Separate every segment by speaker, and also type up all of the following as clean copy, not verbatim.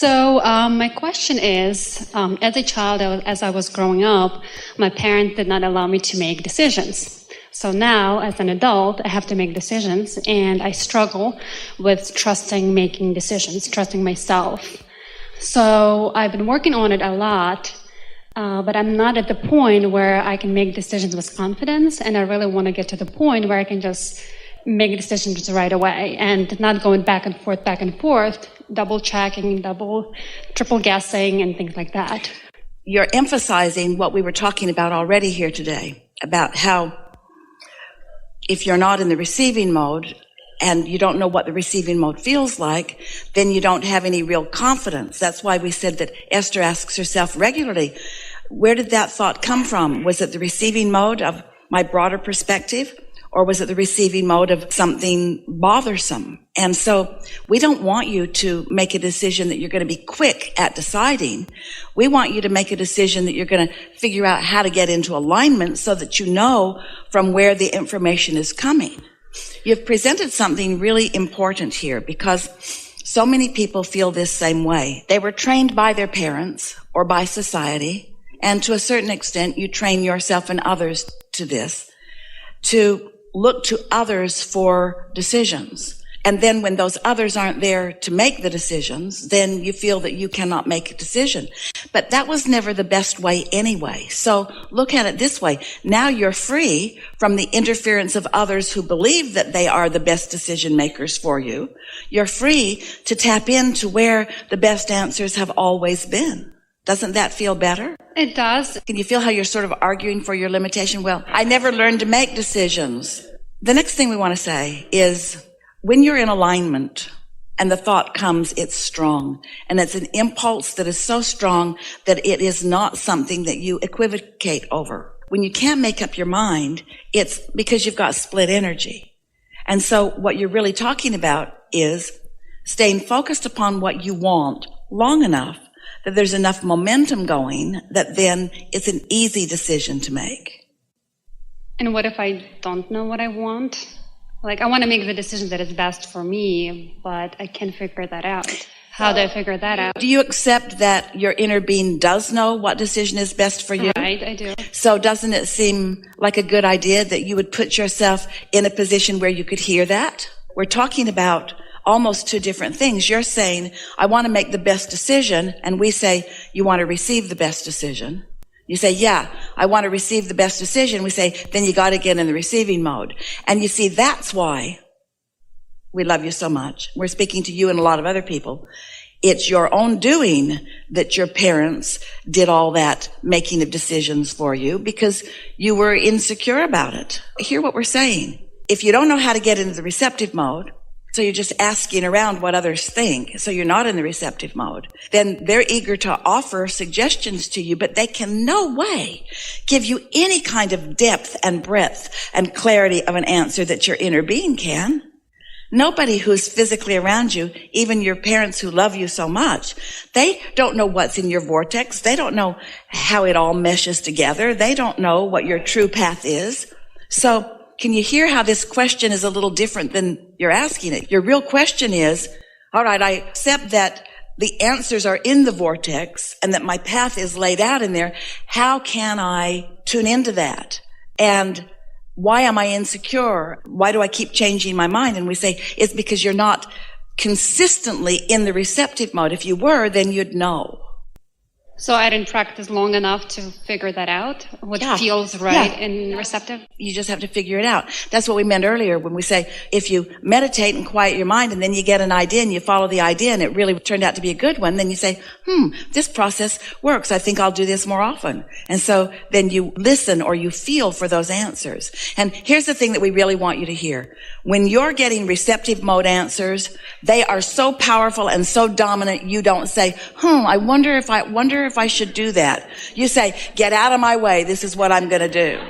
Speaker 1: My question is, as a child, as I was growing up, my parents did not allow me to make decisions. So now, as an adult, I have to make decisions, and I struggle with making decisions, trusting myself. So I've been working on it a lot, but I'm not at the point where I can make decisions with confidence, and I really want to get to the point where I can just make decisions right away and not going back and forth, double checking, triple guessing, and things like that.
Speaker 2: You're emphasizing what we were talking about already here today, about how if you're not in the receiving mode and you don't know what the receiving mode feels like, then you don't have any real confidence. That's why we said that Esther asks herself regularly, where did that thought come from? Was it the receiving mode of my broader perspective? Or was it the receiving mode of something bothersome? And so we don't want you to make a decision that you're going to be quick at deciding. We want you to make a decision that you're going to figure out how to get into alignment so that you know from where the information is coming. You've presented something really important here because so many people feel this same way. They were trained by their parents or by society, and to a certain extent you train yourself and others to this, to look to others for decisions. And then when those others aren't there to make the decisions, then you feel that you cannot make a decision. But that was never the best way anyway. So look at it this way. Now you're free from the interference of others who believe that they are the best decision makers for you. You're free to tap into where the best answers have always been. Doesn't that feel better?
Speaker 1: It does.
Speaker 2: Can you feel how you're sort of arguing for your limitation? Well, I never learned to make decisions. The next thing we want to say is when you're in alignment and the thought comes, it's strong. And it's an impulse that is so strong that it is not something that you equivocate over. When you can't make up your mind, it's because you've got split energy. And so what you're really talking about is staying focused upon what you want long enough that there's enough momentum going that then it's an easy decision to make.
Speaker 1: And what if I don't know what I want? Like, I want to make the decision that is best for me, but I can't figure that out. How do I figure that out?
Speaker 2: Do you accept that your inner being does know what decision is best for you?
Speaker 1: Right, I do.
Speaker 2: So doesn't it seem like a good idea that you would put yourself in a position where you could hear that? We're talking about almost two different things. You're saying, I want to make the best decision, and we say, you want to receive the best decision. You say, yeah, I want to receive the best decision. We say, then you got to get in the receiving mode. And you see, that's why we love you so much. We're speaking to you and a lot of other people. It's your own doing that your parents did all that making of decisions for you because you were insecure about it. Hear what we're saying. If you don't know how to get into the receptive mode, so you're just asking around what others think, so you're not in the receptive mode, then they're eager to offer suggestions to you, but they can no way give you any kind of depth and breadth and clarity of an answer that your inner being can. Nobody who's physically around you, even your parents who love you so much, they don't know what's in your vortex. They don't know how it all meshes together. They don't know what your true path is. So can you hear how this question is a little different than you're asking it? Your real question is, all right, I accept that the answers are in the vortex and that my path is laid out in there. How can I tune into that? And why am I insecure? Why do I keep changing my mind? And we say, it's because you're not consistently in the receptive mode. If you were, then you'd know.
Speaker 1: So I didn't practice long enough to figure that out, what feels right and receptive?
Speaker 2: You just have to figure it out. That's what we meant earlier when we say, if you meditate and quiet your mind and then you get an idea and you follow the idea and it really turned out to be a good one, then you say, this process works. I think I'll do this more often. And so then you listen or you feel for those answers. And here's the thing that we really want you to hear. When you're getting receptive mode answers, they are so powerful and so dominant, you don't say, I wonder if I should do that. You say, get out of my way. This is what I'm going to do.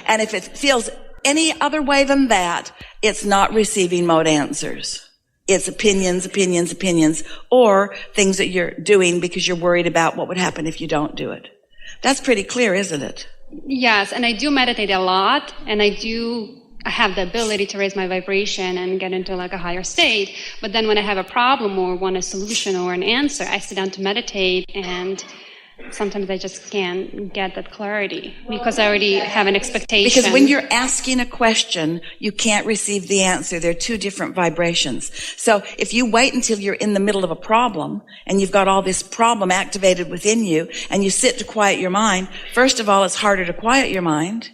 Speaker 2: And if it feels any other way than that, it's not receiving mode answers. It's opinions, or things that you're doing because you're worried about what would happen if you don't do it. That's pretty clear, isn't it?
Speaker 1: Yes, and I do meditate a lot, and I I have the ability to raise my vibration and get into like a higher state. But then when I have a problem or want a solution or an answer, I sit down to meditate, and sometimes I just can't get that clarity because I already have an expectation.
Speaker 2: Because when you're asking a question, you can't receive the answer. They're two different vibrations. So if you wait until you're in the middle of a problem and you've got all this problem activated within you and you sit to quiet your mind, first of all, it's harder to quiet your mind.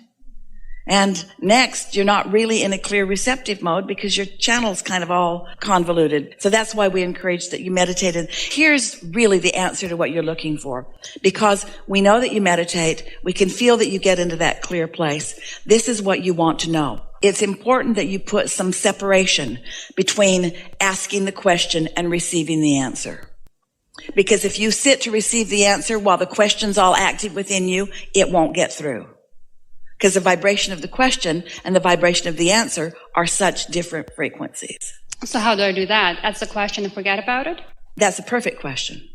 Speaker 2: And next, you're not really in a clear receptive mode because your channel's kind of all convoluted. So that's why we encourage that you meditate. And here's really the answer to what you're looking for. Because we know that you meditate, we can feel that you get into that clear place. This is what you want to know. It's important that you put some separation between asking the question and receiving the answer. Because if you sit to receive the answer while the question's all active within you, it won't get through. Because the vibration of the question and the vibration of the answer are such different frequencies.
Speaker 1: So how do I do that? Ask the question and forget about it?
Speaker 2: That's a perfect question.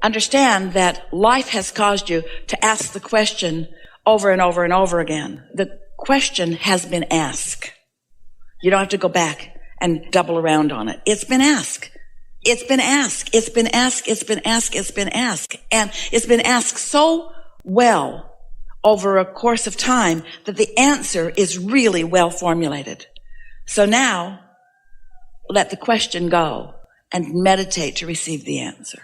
Speaker 2: Understand that life has caused you to ask the question over and over and over again. The question has been asked. You don't have to go back and double around on it. It's been asked. It's been asked. It's been asked. It's been asked. It's been asked. And it's been asked so well over a course of time that the answer is really well formulated. So now, let the question go and meditate to receive the answer.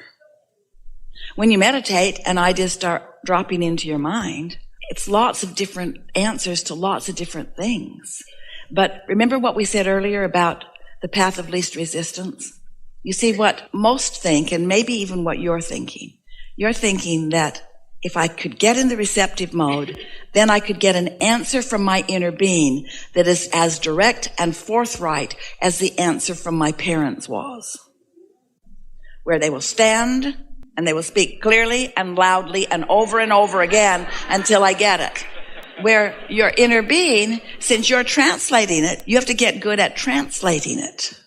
Speaker 2: When you meditate and ideas start dropping into your mind, it's lots of different answers to lots of different things. But remember what we said earlier about the path of least resistance? You see, what most think, and maybe even what you're thinking that if I could get in the receptive mode, then I could get an answer from my inner being that is as direct and forthright as the answer from my parents was. Where they will stand and they will speak clearly and loudly and over again until I get it. Where your inner being, since you're translating it, you have to get good at translating it.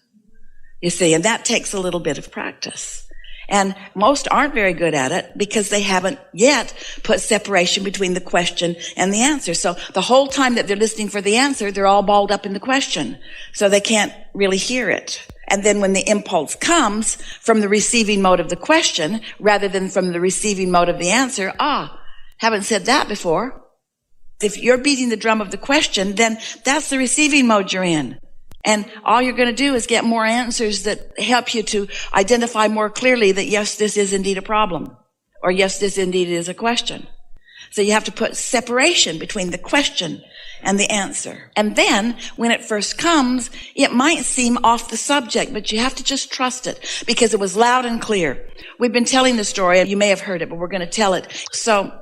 Speaker 2: You see, and that takes a little bit of practice. And most aren't very good at it because they haven't yet put separation between the question and the answer. So the whole time that they're listening for the answer, they're all balled up in the question. So they can't really hear it. And then when the impulse comes from the receiving mode of the question rather than from the receiving mode of the answer, haven't said that before. If you're beating the drum of the question, then that's the receiving mode you're in. And all you're going to do is get more answers that help you to identify more clearly that, yes, this is indeed a problem. Or, yes, this indeed is a question. So you have to put separation between the question and the answer. And then, when it first comes, it might seem off the subject, but you have to just trust it because it was loud and clear. We've been telling the story, and you may have heard it, but we're going to tell it. So,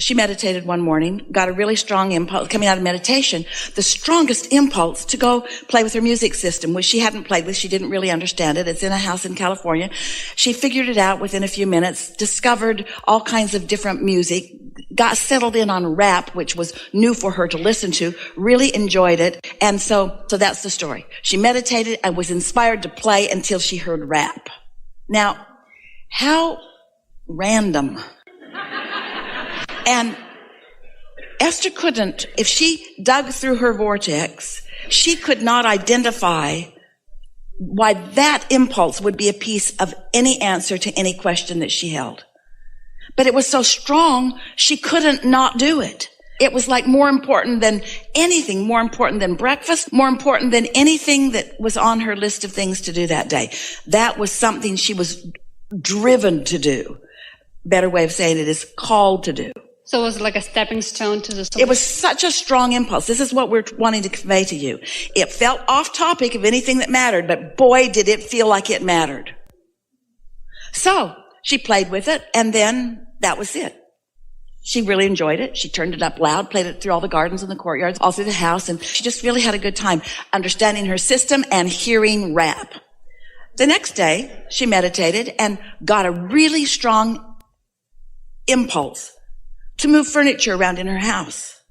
Speaker 2: she meditated one morning, got a really strong impulse coming out of meditation, the strongest impulse to go play with her music system, which she hadn't played with. She didn't really understand it. It's in a house in California. She figured it out within a few minutes, discovered all kinds of different music, got settled in on rap, which was new for her to listen to, really enjoyed it. And so that's the story. She meditated and was inspired to play until she heard rap. Now, how random. And Esther couldn't, if she dug through her vortex, she could not identify why that impulse would be a piece of any answer to any question that she held. But it was so strong, she couldn't not do it. It was like more important than anything, more important than breakfast, more important than anything that was on her list of things to do that day. That was something she was driven to do. Better way of saying it is called to do.
Speaker 1: So it was like a stepping stone to the solution.
Speaker 2: It was such a strong impulse. This is what we're wanting to convey to you. It felt off topic of anything that mattered, but boy, did it feel like it mattered. So she played with it, and then that was it. She really enjoyed it. She turned it up loud, played it through all the gardens and the courtyards, all through the house, and she just really had a good time understanding her system and hearing rap. The next day, she meditated and got a really strong impulse to move furniture around in her house.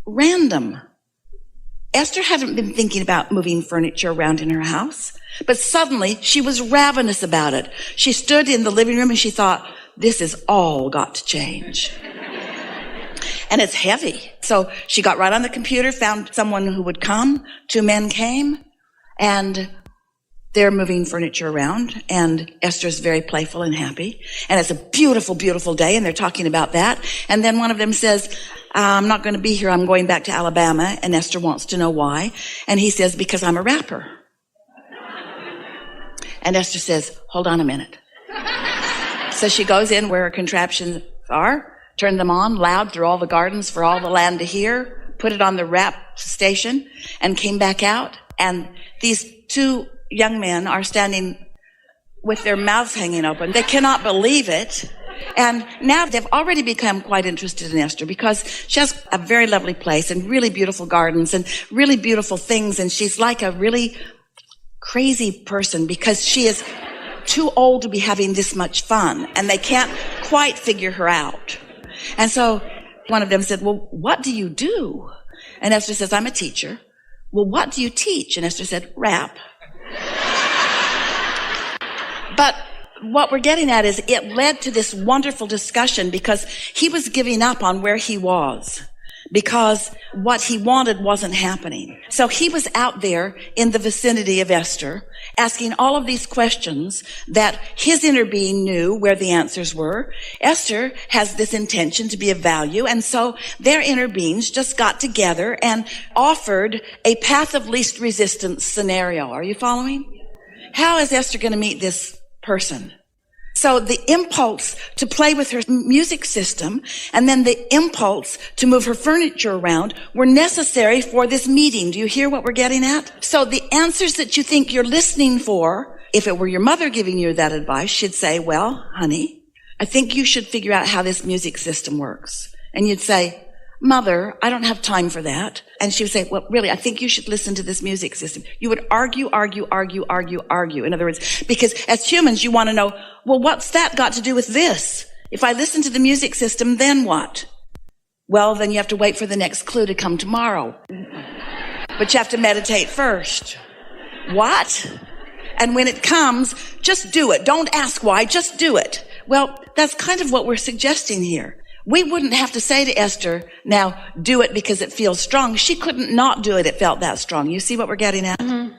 Speaker 2: Random. Esther hadn't been thinking about moving furniture around in her house, but suddenly she was ravenous about it. She stood in the living room and she thought, this has all got to change. and it's heavy. So she got right on the computer, found someone who would come. 2 men came, and they're moving furniture around, and Esther's very playful and happy. And it's a beautiful, beautiful day, and they're talking about that. And then one of them says, I'm not going to be here. I'm going back to Alabama. And Esther wants to know why. And he says, because I'm a rapper. And Esther says, hold on a minute. So she goes in where her contraptions are, turned them on loud through all the gardens for all the land to hear, put it on the rap station, and came back out. And these 2 young men are standing with their mouths hanging open. They cannot believe it. And now they've already become quite interested in Esther because she has a very lovely place and really beautiful gardens and really beautiful things. And she's like a really crazy person because she is too old to be having this much fun, and they can't quite figure her out. And so one of them said, well, what do you do? And Esther says, I'm a teacher. Well, what do you teach? And Esther said, rap. But what we're getting at is it led to this wonderful discussion because he was giving up on where he was because what he wanted wasn't happening. So he was out there in the vicinity of Esther asking all of these questions that his inner being knew where the answers were. Esther has this intention to be of value, and so their inner beings just got together and offered a path of least resistance scenario. Are you following? How is Esther going to meet this person? So the impulse to play with her music system and then the impulse to move her furniture around were necessary for this meeting. Do you hear what we're getting at? So the answers that you think you're listening for, if it were your mother giving you that advice, she'd say, well, honey, I think you should figure out how this music system works. And you'd say, Mother, I don't have time for that. And she would say, well, really, I think you should listen to this music system. You would argue. In other words, because as humans, you want to know, well, what's that got to do with this? If I listen to the music system, then what? Well, then you have to wait for the next clue to come tomorrow. But you have to meditate first. What? And when it comes, just do it. Don't ask why, just do it. Well, that's kind of what we're suggesting here. We wouldn't have to say to Esther, now, do it because it feels strong. She couldn't not do it. It felt that strong. You see what we're getting at?
Speaker 1: Mm-hmm.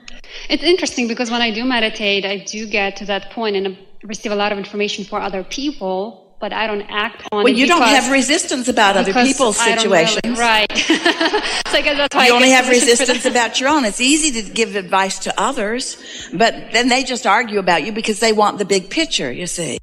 Speaker 1: It's interesting because when I do meditate, I do get to that point and receive a lot of information for other people, but I don't act on it.
Speaker 2: Well, you don't have resistance about other people's situations.
Speaker 1: Really, right. So I guess that's why
Speaker 2: you only have resistance about your own. It's easy to give advice to others, but then they just argue about you because they want the big picture, you see.